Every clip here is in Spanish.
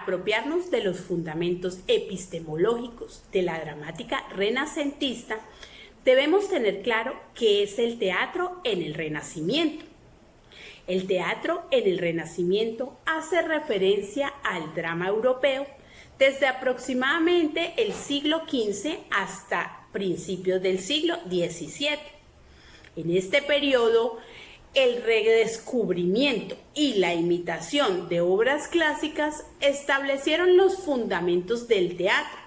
apropiarnos de los fundamentos epistemológicos de la dramática renacentista, debemos tener claro qué es el teatro en el Renacimiento. El teatro en el Renacimiento hace referencia al drama europeo desde aproximadamente el siglo XV hasta principios del siglo XVII. En este periodo, el redescubrimiento y la imitación de obras clásicas establecieron los fundamentos del teatro.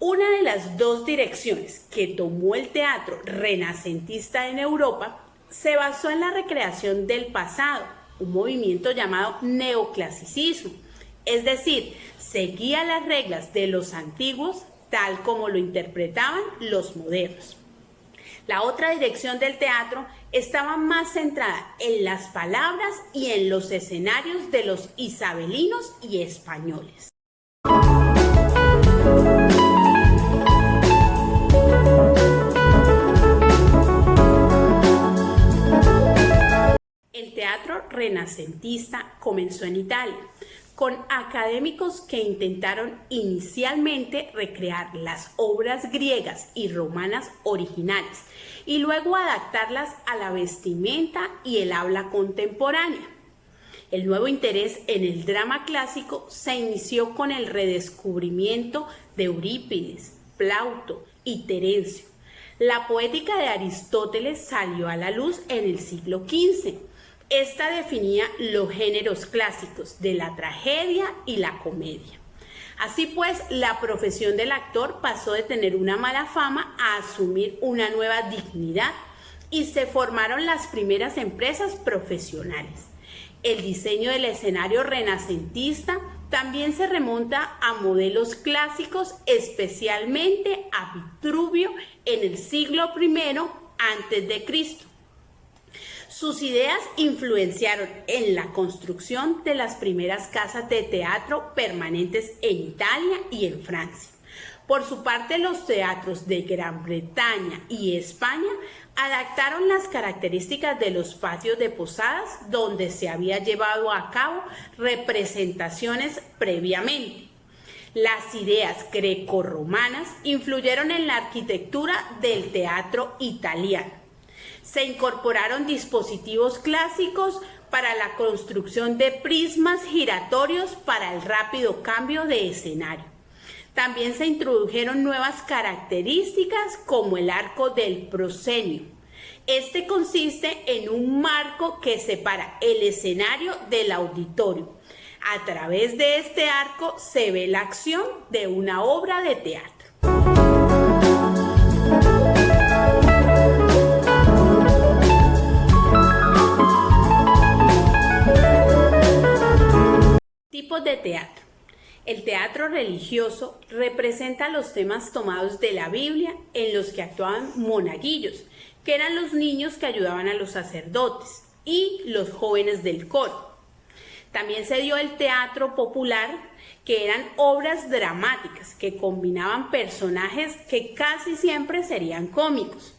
Una de las dos direcciones que tomó el teatro renacentista en Europa se basó en la recreación del pasado, un movimiento llamado neoclasicismo, es decir, seguía las reglas de los antiguos tal como lo interpretaban los modernos. La otra dirección del teatro estaba más centrada en las palabras y en los escenarios de los isabelinos y españoles. El teatro renacentista comenzó en Italia, con académicos que intentaron inicialmente recrear las obras griegas y romanas originales y luego adaptarlas a la vestimenta y el habla contemporánea. El nuevo interés en el drama clásico se inició con el redescubrimiento de Eurípides, Plauto y Terencio. La poética de Aristóteles salió a la luz en el siglo XV. Esta definía los géneros clásicos de la tragedia y la comedia. Así pues, la profesión del actor pasó de tener una mala fama a asumir una nueva dignidad y se formaron las primeras empresas profesionales. El diseño del escenario renacentista también se remonta a modelos clásicos, especialmente a Vitruvio en el siglo I a.C. Sus ideas influenciaron en la construcción de las primeras casas de teatro permanentes en Italia y en Francia. Por su parte, los teatros de Gran Bretaña y España adaptaron las características de los patios de posadas donde se había llevado a cabo representaciones previamente. Las ideas grecorromanas influyeron en la arquitectura del teatro italiano. Se incorporaron dispositivos clásicos para la construcción de prismas giratorios para el rápido cambio de escenario. También se introdujeron nuevas características como el arco del proscenio. Este consiste en un marco que separa el escenario del auditorio. A través de este arco se ve la acción de una obra de teatro. Tipos de teatro. El teatro religioso representa los temas tomados de la Biblia en los que actuaban monaguillos, que eran los niños que ayudaban a los sacerdotes, y los jóvenes del coro. También se dio el teatro popular, que eran obras dramáticas que combinaban personajes que casi siempre serían cómicos.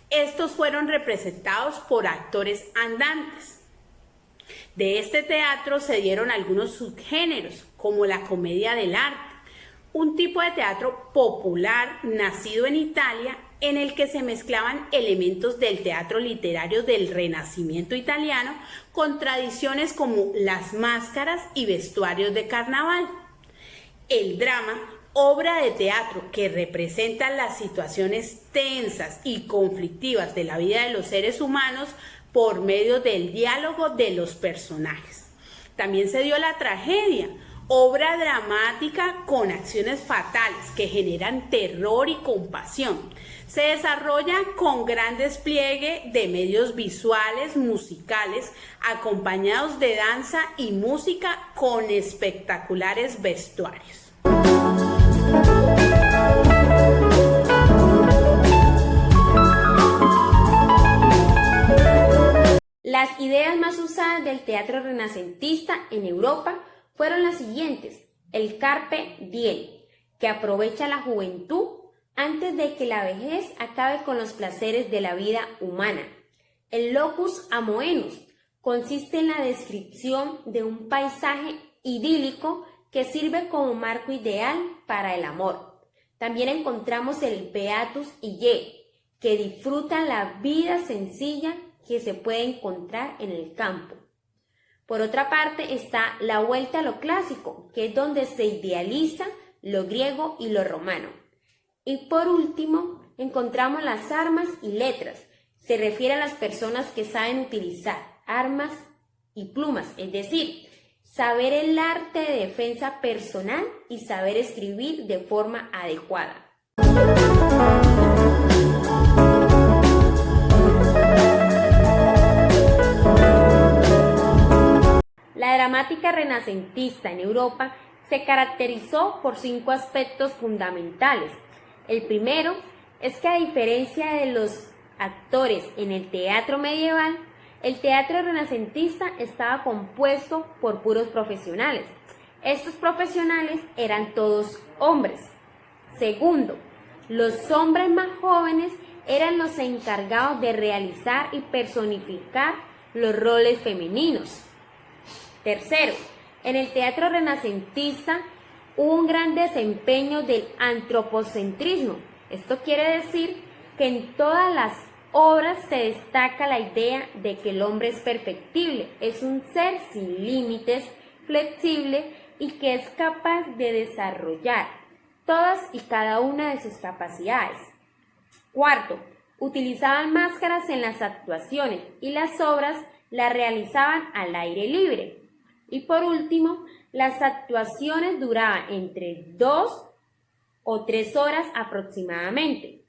Estos fueron representados por actores andantes. De este teatro se dieron algunos subgéneros, como la comedia del arte, un tipo de teatro popular nacido en Italia en el que se mezclaban elementos del teatro literario del Renacimiento italiano con tradiciones como las máscaras y vestuarios de carnaval. El drama, obra de teatro que representa las situaciones tensas y conflictivas de la vida de los seres humanos por medio del diálogo de los personajes. También se dio la tragedia, obra dramática con acciones fatales que generan terror y compasión. Se desarrolla con gran despliegue de medios visuales, musicales, acompañados de danza y música con espectaculares vestuarios. Las ideas más usadas del teatro renacentista en Europa fueron las siguientes: el carpe diem, que aprovecha la juventud antes de que la vejez acabe con los placeres de la vida humana. El locus amoenus consiste en la descripción de un paisaje idílico que sirve como marco ideal para el amor. También encontramos el Beatus Illae, que disfruta la vida sencilla que se puede encontrar en el campo. Por otra parte está la vuelta a lo clásico, que es donde se idealiza lo griego y lo romano. Y por último, encontramos las armas y letras. Se refiere a las personas que saben utilizar armas y plumas, es decir, saber el arte de defensa personal y saber escribir de forma adecuada. La dramática renacentista en Europa se caracterizó por 5 aspectos fundamentales. El primero es que, a diferencia de los actores en el teatro medieval, el teatro renacentista estaba compuesto por puros profesionales. Estos profesionales eran todos hombres. Segundo, los hombres más jóvenes eran los encargados de realizar y personificar los roles femeninos. Tercero, en el teatro renacentista hubo un gran desempeño del antropocentrismo. Esto quiere decir que en todas las obras se destaca la idea de que el hombre es perfectible, es un ser sin límites, flexible y que es capaz de desarrollar todas y cada una de sus capacidades. Cuarto, utilizaban máscaras en las actuaciones y las obras las realizaban al aire libre. Y por último, las actuaciones duraban entre 2 o 3 horas aproximadamente.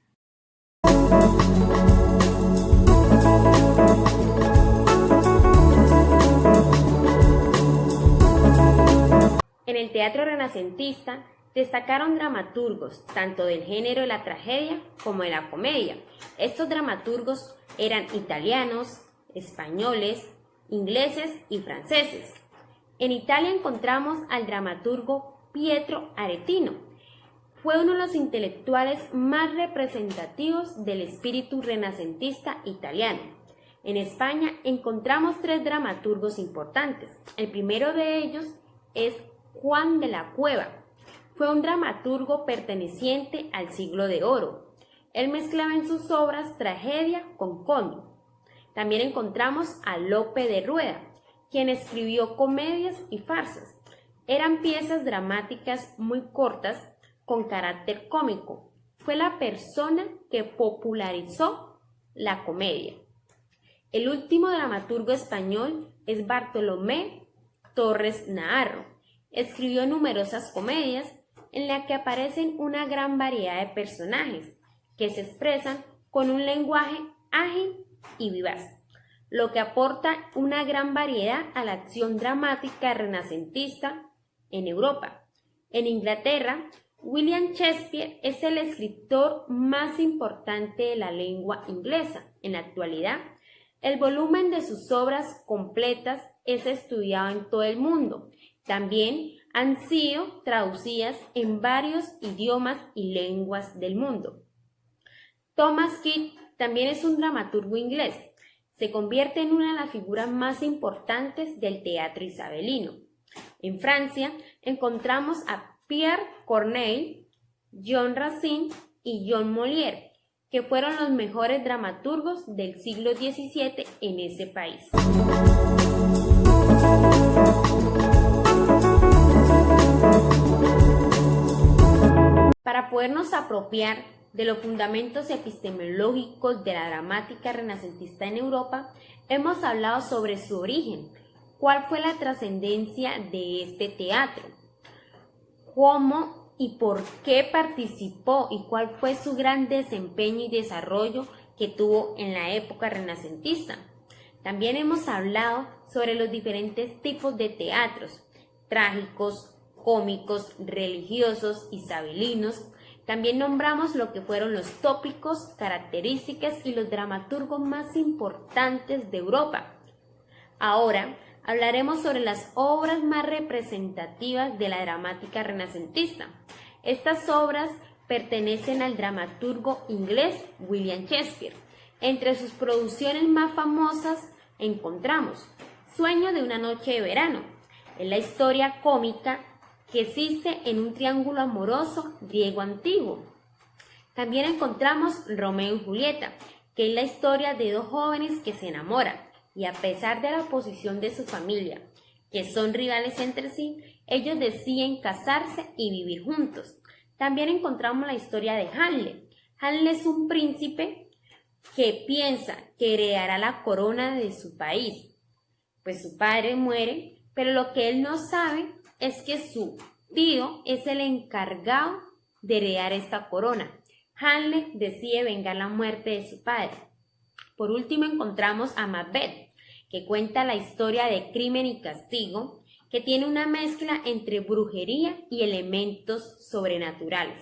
En el teatro renacentista destacaron dramaturgos tanto del género de la tragedia como de la comedia. Estos dramaturgos eran italianos, españoles, ingleses y franceses. En Italia encontramos al dramaturgo Pietro Aretino. Fue uno de los intelectuales más representativos del espíritu renacentista italiano. En España encontramos 3 dramaturgos importantes. El primero de ellos es Juan de la Cueva. Fue un dramaturgo perteneciente al Siglo de Oro. Él mezclaba en sus obras tragedia con cómic. También encontramos a Lope de Rueda, quien escribió comedias y farsas. Eran piezas dramáticas muy cortas con carácter cómico. Fue la persona que popularizó la comedia. El último dramaturgo español es Bartolomé Torres Naharro. Escribió numerosas comedias en las que aparecen una gran variedad de personajes que se expresan con un lenguaje ágil y vivaz, lo que aporta una gran variedad a la acción dramática renacentista en Europa. En Inglaterra, William Shakespeare es el escritor más importante de la lengua inglesa. En la actualidad, el volumen de sus obras completas es estudiado en todo el mundo. También han sido traducidas en varios idiomas y lenguas del mundo. Thomas Keats también es un dramaturgo inglés. Se convierte en una de las figuras más importantes del teatro isabelino. En Francia encontramos a Pierre Corneille, Jean Racine y Jean Molière, que fueron los mejores dramaturgos del siglo XVII en ese país. Para podernos apropiar de los fundamentos epistemológicos de la dramática renacentista en Europa, hemos hablado sobre su origen, cuál fue la trascendencia de este teatro, cómo y por qué participó y cuál fue su gran desempeño y desarrollo que tuvo en la época renacentista. También hemos hablado sobre los diferentes tipos de teatros, trágicos, cómicos, religiosos, isabelinos. También nombramos lo que fueron los tópicos, características y los dramaturgos más importantes de Europa. Ahora hablaremos sobre las obras más representativas de la dramática renacentista. Estas obras pertenecen al dramaturgo inglés William Shakespeare. Entre sus producciones más famosas encontramos Sueño de una noche de verano. Es la historia cómica que existe en un triángulo amoroso griego antiguo. También encontramos Romeo y Julieta, que es la historia de dos jóvenes que se enamoran y a pesar de la oposición de su familia, que son rivales entre sí, ellos deciden casarse y vivir juntos. También encontramos la historia de Hamlet. Hamlet es un príncipe que piensa que heredará la corona de su país, pues su padre muere, pero lo que él no sabe es que su tío es el encargado de heredar esta corona. Hamlet decide vengar la muerte de su padre. Por último encontramos a Macbeth, que cuenta la historia de Crimen y Castigo, que tiene una mezcla entre brujería y elementos sobrenaturales.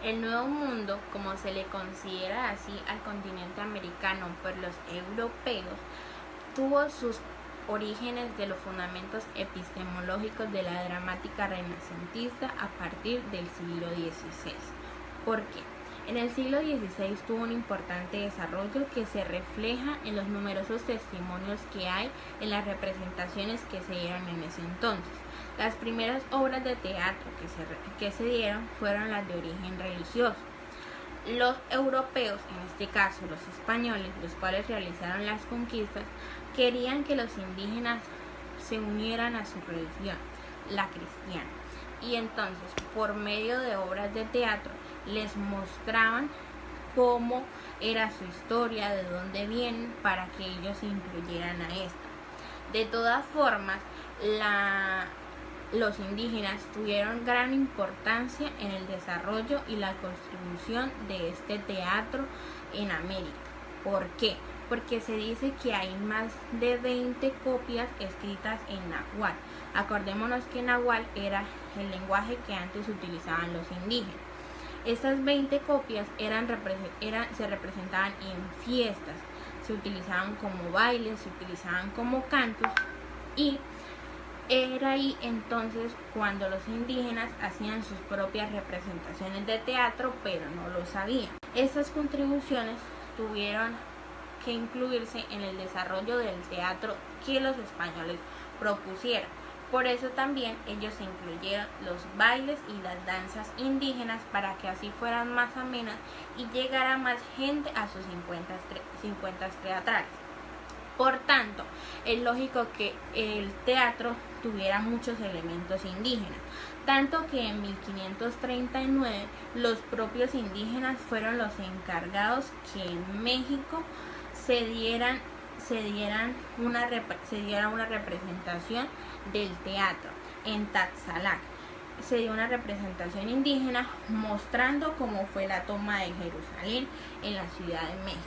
El Nuevo Mundo, como se le considera así al continente americano por los europeos, tuvo sus orígenes de los fundamentos epistemológicos de la dramática renacentista a partir del siglo XVI. ¿Por qué? En el siglo XVI tuvo un importante desarrollo que se refleja en los numerosos testimonios que hay en las representaciones que se dieron en ese entonces. Las primeras obras de teatro que se dieron fueron las de origen religioso. Los europeos, en este caso los españoles, los cuales realizaron las conquistas, querían que los indígenas se unieran a su religión, la cristiana. Y entonces, por medio de obras de teatro, les mostraban cómo era su historia, de dónde vienen, para que ellos se incluyeran a esta. De todas formas, los indígenas tuvieron gran importancia en el desarrollo y la contribución de este teatro en América. ¿Por qué? Porque se dice que hay más de 20 copias escritas en náhuatl. Acordémonos que náhuatl era el lenguaje que antes utilizaban los indígenas. Estas 20 copias se representaban en fiestas, se utilizaban como bailes, se utilizaban como cantos, y era ahí entonces cuando los indígenas hacían sus propias representaciones de teatro, pero no lo sabían. Estas contribuciones tuvieron que incluirse en el desarrollo del teatro que los españoles propusieron. Por eso también ellos incluyeron los bailes y las danzas indígenas para que así fueran más amenas y llegara más gente a sus encuentros teatrales. Por tanto, es lógico que el teatro tuviera muchos elementos indígenas, tanto que en 1539 los propios indígenas fueron los encargados que en México se diera una representación del teatro. En Taxalac se dio una representación indígena mostrando cómo fue la toma de Jerusalén en la Ciudad de México.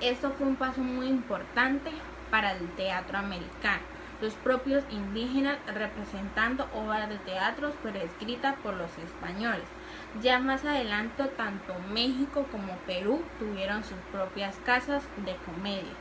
Esto fue un paso muy importante para el teatro americano. Los propios indígenas representando obras de teatro pero escritas por los españoles. Ya más adelante, tanto México como Perú tuvieron sus propias casas de comedia.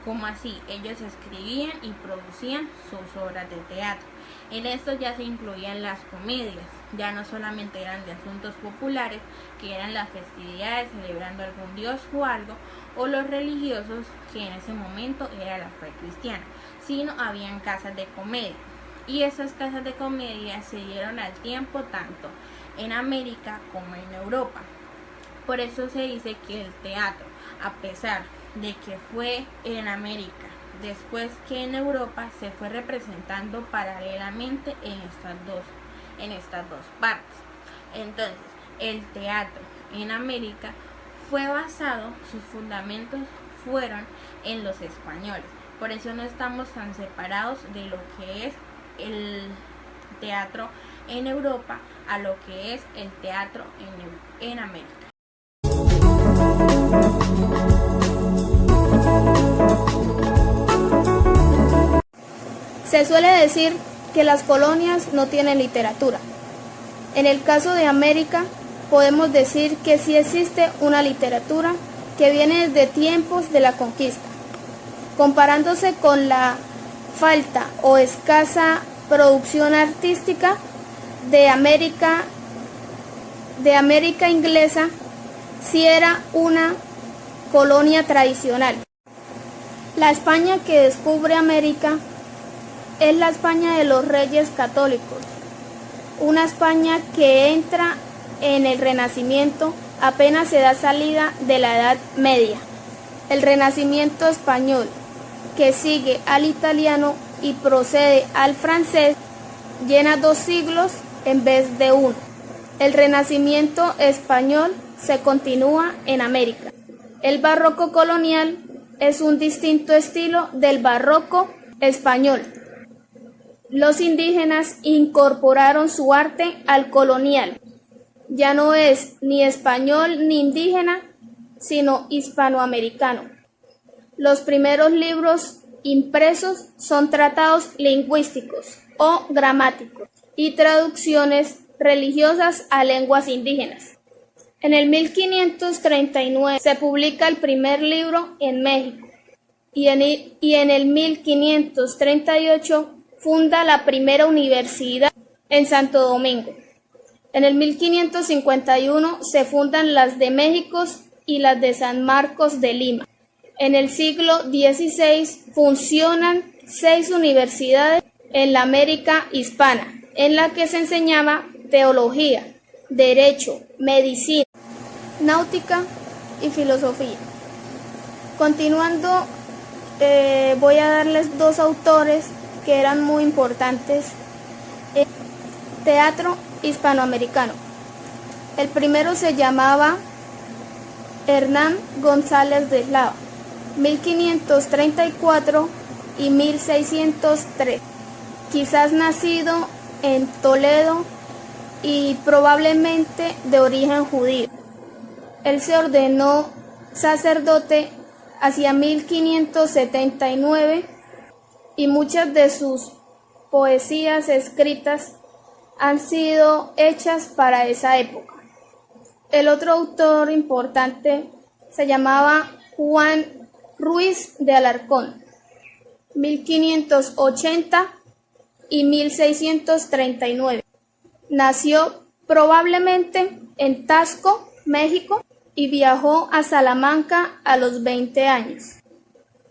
Como así, ellos escribían y producían sus obras de teatro. En esto ya se incluían las comedias, ya no solamente eran de asuntos populares, que eran las festividades celebrando algún dios o algo, o los religiosos, que en ese momento era la fe cristiana, sino habían casas de comedia. Y esas casas de comedia se dieron al tiempo tanto en América como en Europa. Por eso se dice que el teatro, a pesar de que fue en América, después que en Europa, se fue representando paralelamente en estas dos partes. Entonces, el teatro en América fue basado, sus fundamentos fueron en los españoles. Por eso no estamos tan separados de lo que es el teatro en Europa a lo que es el teatro en América. Se suele decir que las colonias no tienen literatura. En el caso de América, podemos decir que sí existe una literatura que viene desde tiempos de la conquista. Comparándose con la falta o escasa producción artística, de América inglesa sí era una colonia tradicional. La España que descubre América es la España de los Reyes Católicos, una España que entra en el Renacimiento apenas se da salida de la Edad Media. El Renacimiento español, que sigue al italiano y procede al francés, llena 2 siglos en vez de uno. El Renacimiento español se continúa en América. El barroco colonial es un distinto estilo del barroco español. Los indígenas incorporaron su arte al colonial. Ya no es ni español ni indígena, sino hispanoamericano. Los primeros libros impresos son tratados lingüísticos o gramáticos y traducciones religiosas a lenguas indígenas. En el 1539 se publica el primer libro en México y en el 1538 funda la primera universidad en Santo Domingo. En el 1551 se fundan las de México y las de San Marcos de Lima. En el siglo XVI funcionan 6 universidades en la América hispana, en la que se enseñaba teología, derecho, medicina, náutica y filosofía. Continuando, voy a darles 2 autores que eran muy importantes en teatro hispanoamericano. El primero se llamaba Hernán González de Eslava, 1534 y 1603, quizás nacido en Toledo y probablemente de origen judío. Él se ordenó sacerdote hacia 1579 y muchas de sus poesías escritas han sido hechas para esa época. El otro autor importante se llamaba Juan Ruiz de Alarcón, 1580 y 1639. Nació probablemente en Tasco, México, y viajó a Salamanca a los 20 años.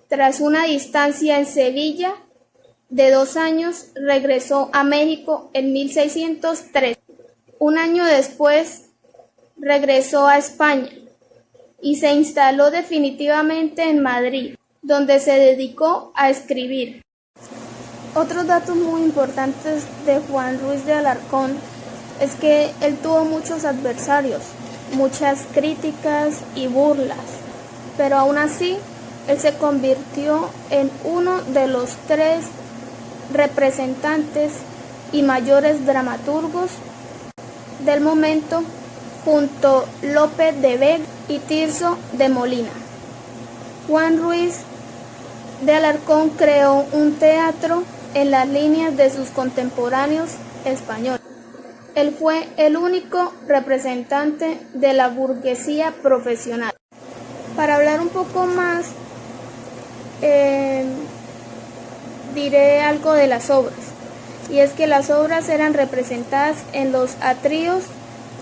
Tras una distancia en Sevilla de 2 años, regresó a México en 1603. Un año después, regresó a España y se instaló definitivamente en Madrid, donde se dedicó a escribir. Otros datos muy importantes de Juan Ruiz de Alarcón es que él tuvo muchos adversarios, muchas críticas y burlas, pero aún así él se convirtió en uno de los 3 representantes y mayores dramaturgos del momento, junto a Lope de Vega y Tirso de Molina. Juan Ruiz de Alarcón creó un teatro en las líneas de sus contemporáneos españoles. Él fue el único representante de la burguesía profesional. Para hablar un poco más, diré algo de las obras, y es que las obras eran representadas en los atrios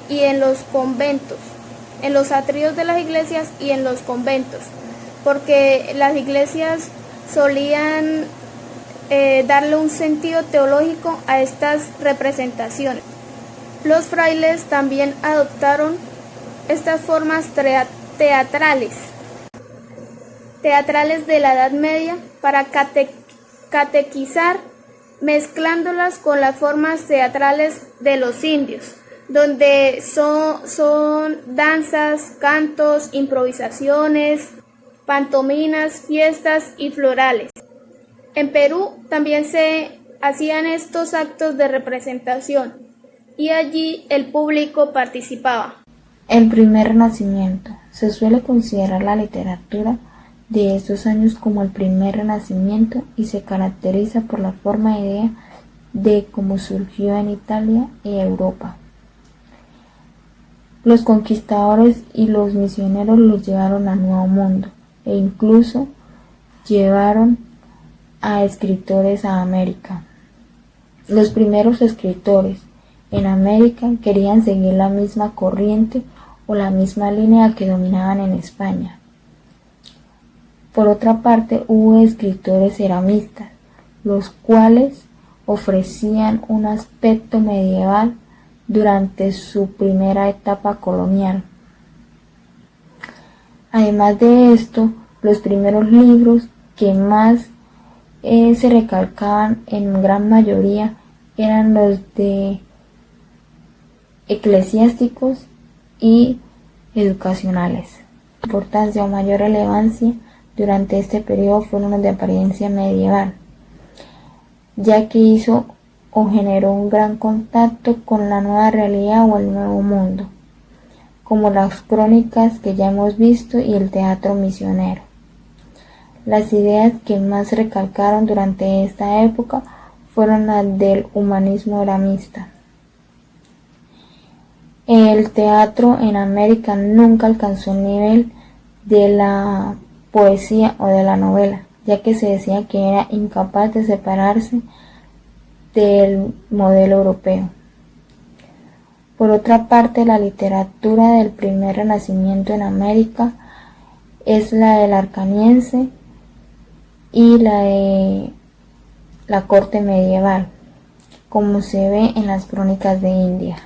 y en los conventos, en los atrios de las iglesias y en los conventos, porque las iglesias solían darle un sentido teológico a estas representaciones. Los frailes también adoptaron estas formas teatrales de la Edad Media para catequizar, mezclándolas con las formas teatrales de los indios, donde son danzas, cantos, improvisaciones, pantomimas, fiestas y florales. En Perú también se hacían estos actos de representación y allí el público participaba. El primer Renacimiento. Se suele considerar la literatura de estos años como el primer Renacimiento y se caracteriza por la forma e idea de cómo surgió en Italia y Europa. Los conquistadores y los misioneros los llevaron al Nuevo Mundo e incluso llevaron a escritores a América. Los primeros escritores en América querían seguir la misma corriente o la misma línea que dominaban en España. Por otra parte, hubo escritores ceramistas, los cuales ofrecían un aspecto medieval durante su primera etapa colonial. Además de esto, los primeros libros que más se recalcaban en gran mayoría eran los de eclesiásticos y educacionales. Importancia o mayor relevancia durante este periodo fueron los de apariencia medieval, ya que hizo o generó un gran contacto con la nueva realidad o el nuevo mundo, como las crónicas que ya hemos visto y el teatro misionero. Las ideas que más recalcaron durante esta época fueron las del humanismo eramista. El teatro en América nunca alcanzó el nivel de la poesía o de la novela, ya que se decía que era incapaz de separarse del modelo europeo. Por otra parte, la literatura del primer renacimiento en América es la del Alcaniense y la de la corte medieval, como se ve en las crónicas de India.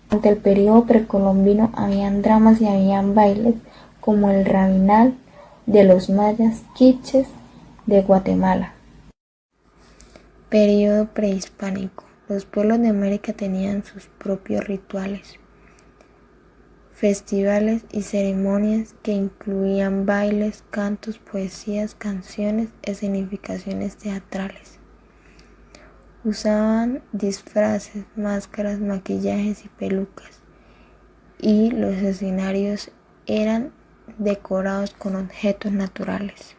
Durante el periodo precolombino habían dramas y habían bailes como el rabinal de los mayas quiches de Guatemala. Periodo prehispánico. Los pueblos de América tenían sus propios rituales, festivales y ceremonias que incluían bailes, cantos, poesías, canciones, escenificaciones teatrales. Usaban disfraces, máscaras, maquillajes y pelucas, y los escenarios eran decorados con objetos naturales.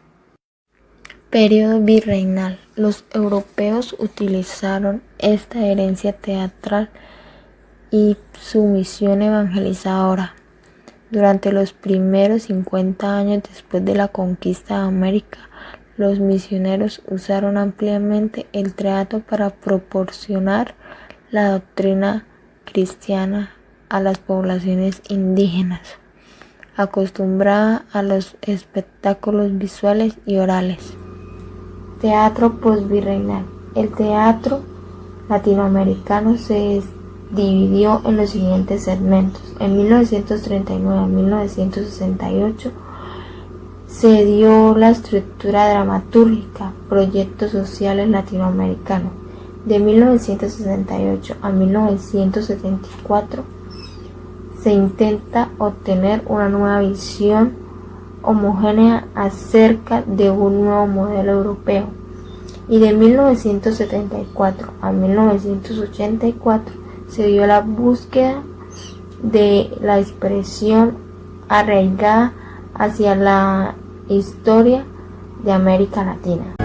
Periodo virreinal. Los europeos utilizaron esta herencia teatral y su misión evangelizadora. Durante los primeros 50 años después de la conquista de América, los misioneros usaron ampliamente el teatro para proporcionar la doctrina cristiana a las poblaciones indígenas, acostumbrada a los espectáculos visuales y orales. Teatro postvirreinal. El teatro latinoamericano se dividió en los siguientes segmentos. En 1939 a 1968 se dio la estructura dramatúrgica, proyectos sociales latinoamericanos. De 1968 a 1974 se intenta obtener una nueva visión homogénea acerca de un nuevo modelo europeo, y de 1974 a 1984 se dio la búsqueda de la expresión arraigada hacia la historia de América Latina.